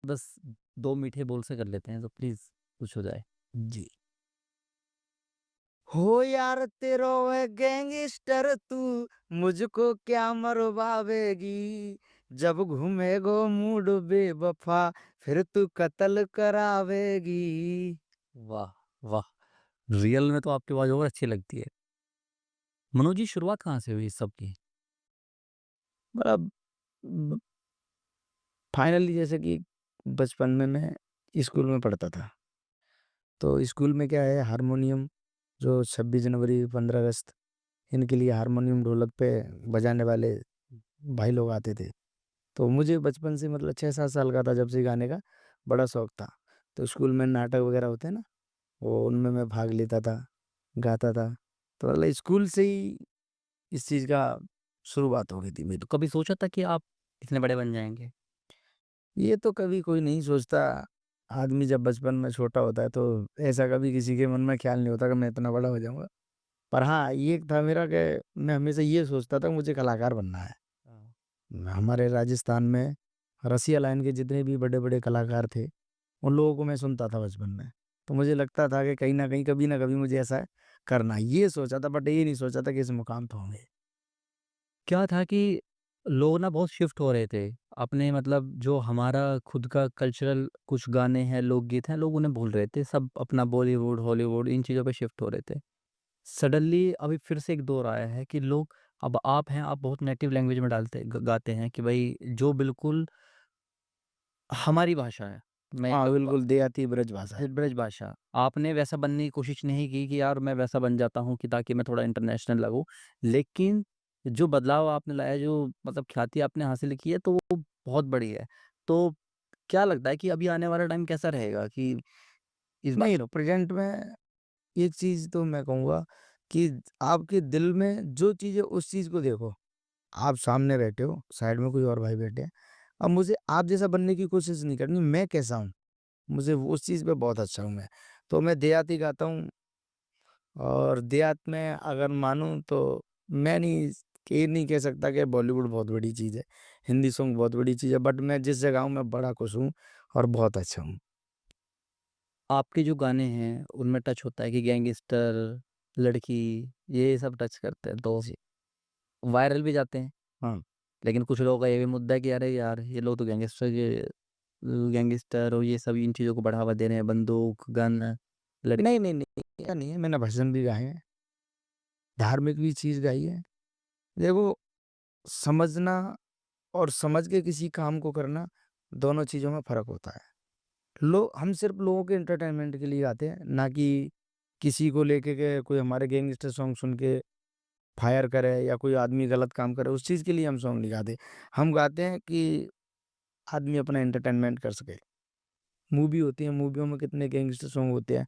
बस 2 मीठे बोल से कर लेते हैं, तो प्लीज़ कुछ हो जाए। जी। हो यार तेरो है गैंगस्टर तू, मुझको क्या मरवावेगी, जब घूमेगो मूड बेवफा, फिर तू कत्ल करावेगी। वाह! वाह! रियल में तो आपकी आवाज़ और अच्छी लगती है। मनोज जी, शुरुआत कहाँ से हुई इस सब की? मतलब ब फाइनली जैसे कि बचपन में मैं स्कूल में पढ़ता था। तो स्कूल में क्या है, हारमोनियम जो 26 जनवरी, 15 अगस्त इनके लिए हारमोनियम, ढोलक पे बजाने वाले भाई लोग आते थे। तो मुझे बचपन से मतलब 6-7 साल का था जब से गाने का बड़ा शौक था। तो स्कूल में नाटक वगैरह होते हैं ना, वो उनमें मैं भाग लेता था, गाता था। तो मतलब स्कूल से ही इस चीज़ का शुरुआत हो गई थी मेरी। तो कभी सोचा था कि आप इतने बड़े बन जाएँगे? ये तो कभी कोई नहीं सोचता। आदमी जब बचपन में छोटा होता है तो ऐसा कभी किसी के मन में ख़्याल नहीं होता कि मैं इतना बड़ा हो जाऊँगा। पर हाँ, ये था मेरा कि मैं हमेशा ये सोचता था मुझे कलाकार बनना है। हाँ। हमारे राजस्थान में रसिया लाइन के जितने भी बड़े-बड़े कलाकार थे, उन लोगों को मैं सुनता था बचपन में। तो मुझे लगता था कि कहीं न कहीं, कभी न कभी मुझे ऐसा करना है। ये सोचा था, बट ये नहीं सोचा था कि इस मुकाम पे होंगे। क्या था कि लोग ना बहुत शिफ्ट हो रहे थे। अपने मतलब जो हमारा खुद का कल्चरल कुछ गाने हैं, लोकगीत हैं, लोग उन्हें भूल रहे थे। सब अपना बॉलीवुड, हॉलीवुड इन चीज़ों पे शिफ्ट हो रहे थे। सडनली अभी फिर से एक दौर आया है कि लोग अब आप हैं, आप बहुत नेटिव लैंग्वेज में डालते ग गाते हैं कि भई जो बिल्कुल हमारी भाषा है। मैं हाँ, ब बिल्कुल देहाती ब्रज भाषा। ब्रज भाषा। आपने वैसा बनने की कोशिश नहीं की कि यार मैं वैसा बन जाता हूँ कि ताकि मैं थोड़ा इंटरनेशनल लगूँ। लेकिन जो बदलाव आपने लाया, जो मतलब ख्याति आपने हासिल की है, तो वो बहुत बड़ी है। तो क्या लगता है कि अभी आने वाला टाइम कैसा रहेगा कि इस नहीं, भाषा को प्रेज़ेंट में एक चीज़ तो मैं कहूँगा कि आपके दिल में जो चीज़ है उस चीज़ को देखो। आप सामने बैठे हो, साइड में कोई और भाई बैठे हैं। अब मुझे आप जैसा बनने की कोशिश नहीं करनी, मैं कैसा हूँ, मुझे वो उस चीज़ पे बहुत अच्छा हूँ मैं। तो मैं देहाती गाता हूँ और देहात में अगर मानूँ तो मैं नहीं, ये नहीं कह सकता कि बॉलीवुड बहुत बड़ी चीज़ है, हिंदी सॉन्ग बहुत बड़ी चीज़ है, बट मैं जिस जगह हूँ मैं बड़ा खुश हूँ और बहुत अच्छा हूँ। आपके जो गाने हैं, उनमें टच होता है कि गैंगस्टर, लड़की, ये सब टच करते हैं, तो जी। वायरल भी जाते हैं। हाँ। लेकिन कुछ लोगों का ये भी मुद्दा है कि अरे यार, ये लोग तो गैंगस्टर और ये सब इन चीज़ों को बढ़ावा दे रहे हैं, बंदूक, गन, लड़ नहीं, नहीं, नहीं, ऐसा नहीं है, मैंने भजन भी गाए हैं, धार्मिक भी चीज़ गाई है। देखो, समझना और समझ के किसी काम को करना, दोनों चीज़ों में फ़र्क होता है। हम सिर्फ़ लोगों के एंटरटेनमेंट के लिए गाते हैं, ना कि किसी को लेके के कोई हमारे गैंगस्टर सॉन्ग सुन के फायर करे या कोई आदमी गलत काम करे, उस चीज़ के लिए हम सॉन्ग नहीं गाते। हम गाते हैं कि आदमी अपना एंटरटेनमेंट कर सके। मूवी होती है, मूवियों में कितने गैंगस्टर सॉन्ग होते हैं,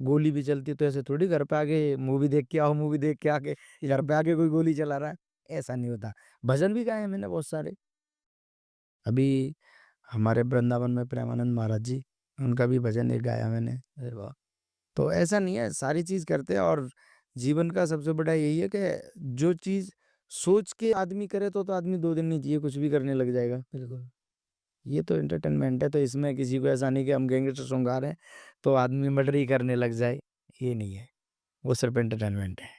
गोली भी चलती है तो ऐसे थोड़ी घर पे आके मूवी देख के आओ, मूवी देख के आके घर पे आके कोई गोली चला रहा है, ऐसा नहीं होता। भजन भी गाए हैं मैंने बहुत सारे। अभी हमारे वृंदावन में प्रेमानंद महाराज जी, उनका भी भजन एक गाया मैंने। अरे वाह! तो ऐसा नहीं है, सारी चीज़ करते हैं और जीवन का सबसे बड़ा यही है कि जो चीज़ सोच के आदमी करे तो आदमी 2 दिन नहीं जिए, कुछ भी करने लग जाएगा। बिल्कुल। ये तो एंटरटेनमेंट है, तो इसमें किसी को ऐसा नहीं कि हम गैंगस्टर सॉन्ग गा रहे हैं, तो आदमी मर्डर ही करने लग जाए, ये नहीं है। वो सिर्फ़ एंटरटेनमेंट है।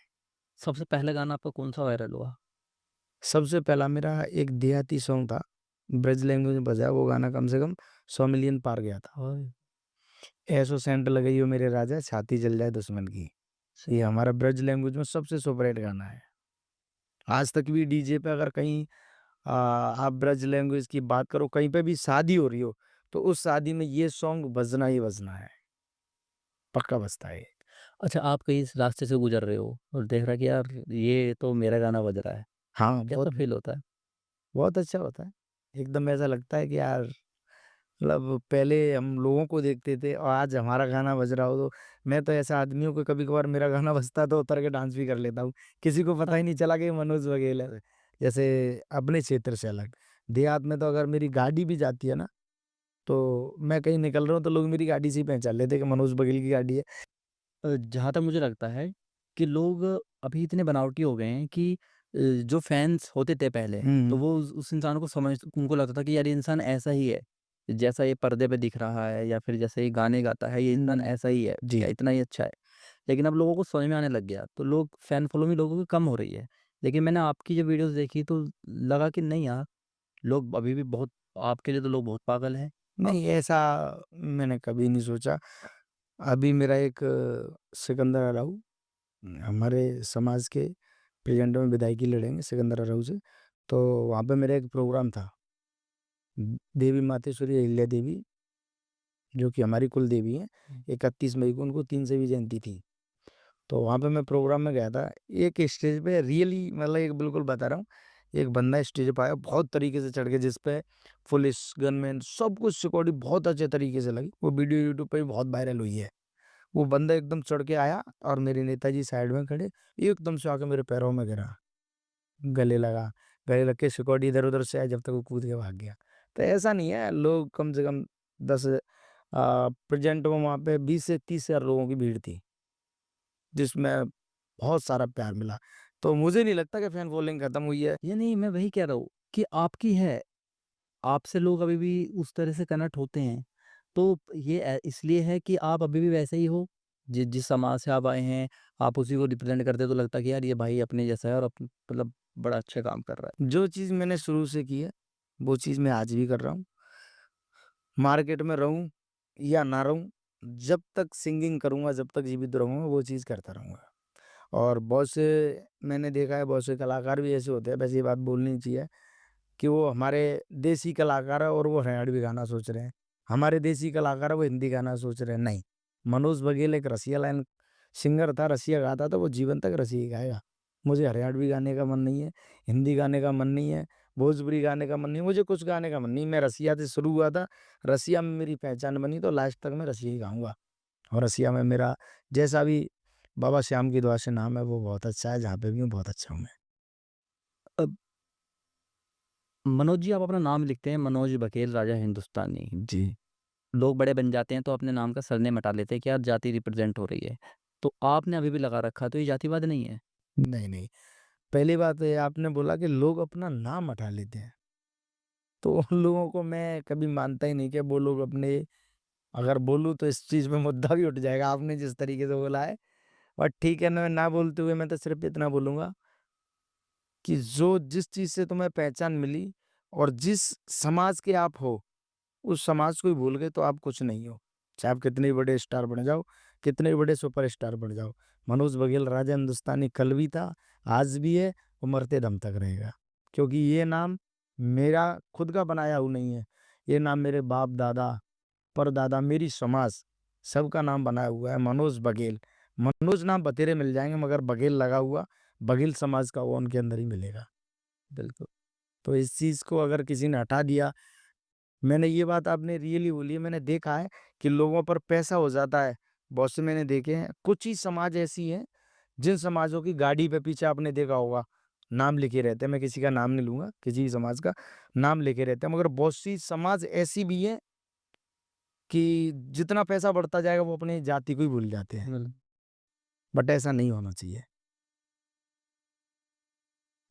सबसे पहला गाना आपका कौन-सा वायरल हुआ? सबसे पहला मेरा एक देहाती सॉन्ग था, ब्रज लैंग्वेज में बजा, वो गाना कम से कम 100 मिलियन पार गया था। ओए! ऐसो सेंट लगाइयो मेरे राजा, छाती जल जाए दुश्मन की। ये हमारा ब्रज लैंग्वेज में सबसे सुपरहिट गाना है। आज तक भी डीजे पे अगर कहीं आप ब्रज लैंग्वेज की बात करो, कहीं पे भी शादी हो रही हो, तो उस शादी में ये सॉन्ग बजना ही बजना है, पक्का बजता है ये। अच्छा, आप कहीं इस रास्ते से गुज़र रहे हो और देख रहा है कि यार ये तो मेरा गाना बज रहा है, हाँ, कैसा फ़ील होता है? बहुत अच्छा होता है। एकदम ऐसा लगता है कि यार, मतलब पहले हम लोगों को देखते थे और आज हमारा गाना बज रहा हो, तो मैं तो ऐसा आदमी हूँ कि कभी-कभार मेरा गाना बजता है तो उतर के डांस भी कर लेता हूँ। किसी को पता ही नहीं चला कि ये मनोज बघेल है। जैसे अपने क्षेत्र से अलग, देहात में तो अगर मेरी गाड़ी भी जाती है ना, तो मैं कहीं निकल रहा हूँ तो लोग मेरी गाड़ी से ही पहचान लेते हैं कि मनोज बघेल की गाड़ी है। जहाँ तक मुझे लगता है कि लोग अभी इतने बनावटी हो गए हैं कि जो फैन्स होते थे पहले, तो हुँ, वो उस इंसान को समझ उनको लगता था कि यार ये इंसान ऐसा ही है। जैसा ये पर्दे पे दिख रहा है या फिर जैसे ये गाने गाता है, ये इंसान ऐसा ही है जी। या इतना ही अच्छा है। लेकिन अब लोगों को समझ में आने लग गया, तो लोग फैन फॉलोइंग लोगों की कम हो रही है। लेकिन मैंने आपकी जो वीडियोज़ देखी तो लगा कि नहीं यार, लोग अभी भी बहुत आपके लिए तो लोग बहुत पागल हैं। नहीं, ऐसा मैंने कभी नहीं सोचा। अभी मेरा एक सिकंदर अराऊ हमारे समाज के प्रेज़ेंट में विधायकी लड़ेंगे सिकंदर अराऊ से। तो वहाँ पे मेरा एक प्रोग्राम था। देवी मातेश्वरी अहिल्या देवी, जो कि हमारी कुल देवी हैं, 31 मई को उनको 3सवीं जयंती थी। तो वहाँ पे मैं प्रोग्राम में गया था। एक स्टेज पे रियली मतलब एक बिल्कुल बता रहा हूँ, एक बंदा स्टेज पे आया बहुत तरीके से चढ़ के, जिस पे पुलिस, गनमैन सब कुछ सिक्योरिटी बहुत अच्छे तरीके से लगी। वो वीडियो यूट्यूब पे भी बहुत वायरल हुई है। वो बंदा एकदम चढ़ के आया और मेरे नेताजी साइड में खड़े, एकदम से आके मेरे पैरों में गिरा, गले लगा। गले लग के सिक्योरिटी इधर-उधर से आया जब तक वो कूद के भाग गया। तो ऐसा नहीं है, लोग कम से कम 10 प्रेज़ेंट में वहाँ पे 20 से 30 हज़ार लोगों की भीड़ थी, जिसमें बहुत सारा प्यार मिला। तो मुझे नहीं लगता कि फैन फॉलोइंग खत्म हुई है। ये नहीं, मैं वही कह रहा हूँ कि आपकी है, आपसे लोग अभी भी उस तरह से कनेक्ट होते हैं। तो ये इसलिए है कि आप अभी भी वैसे ही हो, जिस समाज से आप आए हैं, आप उसी को रिप्रेज़ेंट करते हो तो लगता है कि यार ये भाई अपने जैसा है और मतलब बड़ा अच्छा काम कर रहा है। जो चीज़ मैंने शुरू से की है, वो चीज़ मैं आज भी कर रहा हूँ। मार्केट में रहूँ या ना रहूँ, जब तक सिंगिंग करूँगा, जब तक जीवित रहूँगा, वो चीज़ करता रहूँगा। और बहुत से मैंने देखा है, बहुत से कलाकार भी ऐसे होते हैं, वैसे ये बात बोलनी चाहिए कि वो हमारे देसी कलाकार हैं और वो हरियाणवी गाना सोच रहे हैं। हमारे देसी कलाकार हैं, वो हिंदी गाना सोच रहे हैं, नहीं। मनोज बघेल एक रसिया लाइन सिंगर था, रसिया गाता था, वो जीवन तक रसिया ही गाएगा। मुझे हरियाणवी गाने का मन नहीं है, हिंदी गाने का मन नहीं है, भोजपुरी गाने का मन नहीं है, मुझे कुछ गाने का मन नहीं। मैं रसिया से शुरू हुआ था, रसिया में मेरी पहचान बनी, तो लास्ट तक मैं रसिया ही गाऊँगा। और रसिया में मेरा जैसा भी बाबा श्याम की दुआ से नाम है, वो बहुत अच्छा है, जहाँ पे भी हूँ, बहुत अच्छा हूँ मैं। अब मनोज जी आप अपना नाम लिखते हैं मनोज बघेल राजा हिंदुस्तानी। जी। लोग बड़े बन जाते हैं तो अपने नाम का सरनेम हटा लेते हैं कि यार जाति रिप्रेज़ेंट हो रही है। तो आपने अभी भी लगा रखा है तो ये जातिवाद नहीं है? नहीं, नहीं। पहली बात तो ये आपने बोला कि लोग अपना नाम हटा लेते हैं, तो उन लोगों को मैं कभी मानता ही नहीं कि वो लोग अपने अगर बोलूँ तो इस चीज़ में मुद्दा भी उठ जाएगा आपने जिस तरीके से बोला है। बट ठीक है ना बोलते हुए मैं तो सिर्फ़ इतना बोलूँगा कि जो जिस चीज़ से तुम्हें पहचान मिली और जिस समाज के आप हो, उस समाज को ही भूल गए तो आप कुछ नहीं हो। चाहे आप कितने भी बड़े स्टार बन जाओ, कितने भी बड़े सुपरस्टार बन जाओ। मनोज बघेल राजा हिंदुस्तानी कल भी था, आज भी है और मरते दम तक रहेगा। क्योंकि ये नाम मेरा खुद का बनाया हुआ नहीं है। ये नाम मेरे बाप-दादा, परदादा, मेरी समाज सबका नाम बनाया हुआ है मनोज बघेल। मनोज नाम बथेरे मिल जाएँगे मगर बघेल लगा हुआ, बघेल समाज का वो उनके अंदर ही मिलेगा। बिल्कुल। तो इस चीज़ को अगर किसी ने हटा दिया, मैंने ये बात आपने रियली बोली है, मैंने देखा है कि लोगों पर पैसा हो जाता है। बहुत से मैंने देखे हैं, कुछ ही समाज ऐसी हैं, जिन समाजों की गाड़ी पे पीछे आपने देखा होगा, नाम लिखे रहते हैं, मैं किसी का नाम नहीं लूँगा, किसी भी समाज का नाम लिखे रहते हैं, मगर बहुत सी समाज ऐसी भी हैं कि जितना पैसा बढ़ता जाएगा, वो अपनी जाति को ही भूल जाते हैं। बिल बट ऐसा नहीं होना चाहिए।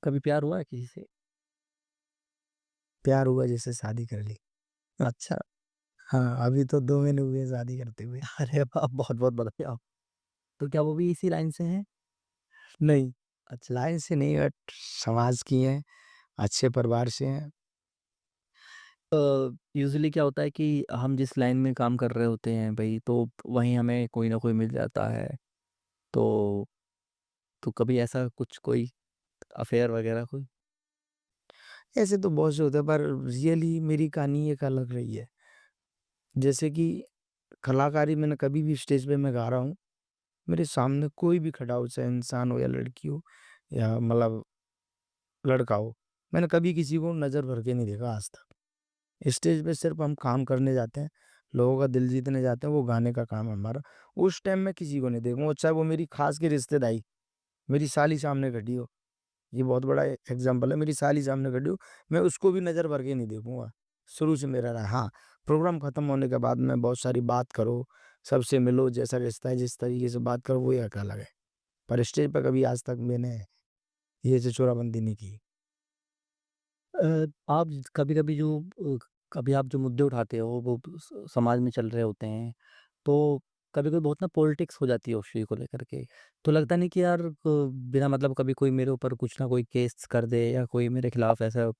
कभी प्यार हुआ है किसी से? प्यार हुआ जैसे शादी कर ली। अच्छा। हाँ, अभी तो 2 महीने हुए हैं शादी करते हुए। अरे वाह! बहुत-बहुत बधाई आप। तो क्या वो भी इसी लाइन से हैं? नहीं, अच्छा। लाइन से नहीं बट समाज की हैं, अच्छे परिवार से हैं। यूजुअली क्या होता है कि हम जिस लाइन में काम कर रहे होते हैं भई, तो वहीं हमें कोई ना कोई मिल जाता है। तो कभी ऐसा कुछ कोई अफेयर वगैरह कोई? ऐसे तो बहुत से होते हैं पर रियली मेरी कहानी एक अलग रही है। जैसे कि कलाकारी मैंने कभी भी स्टेज पे मैं गा रहा हूँ, मेरे सामने कोई भी खड़ा हो, चाहे इंसान हो या लड़की हो या मतलब लड़का हो, मैंने कभी किसी को नज़र भर के नहीं देखा आज तक। स्टेज पे सिर्फ़ हम काम करने जाते हैं, लोगों का दिल जीतने जाते हैं, वो गाने का काम है हमारा। उस टाइम मैं किसी को नहीं देखूँगा, चाहे वो मेरी ख़ास की रिश्तेदाई, मेरी साली सामने खड़ी हो, ये बहुत बड़ा एग्ज़ाम्पल है, मेरी साली सामने खड़ी हो, मैं उसको भी नज़र भर के नहीं देखूँगा। शुरू से मेरा रहा। हाँ, प्रोग्राम खत्म होने के बाद में बहुत सारी बात करो, सबसे मिलो, जैसा रिश्ता है, जिस तरीके से बात करो, वो एक अलग है। पर स्टेज पे कभी आज तक मैंने ये चीज़ चोराबंदी नहीं की। आप कभी-कभी जो कभी आप जो मुद्दे उठाते हो वो समाज में चल रहे होते हैं, तो कभी-कभी बहुत ना पॉलिटिक्स हो जाती है उस चीज़ को लेकर के। तो लगता नहीं कि यार बिना मतलब कभी कोई मेरे ऊपर कुछ ना कोई केस कर दे या कोई मेरे खिलाफ ऐसा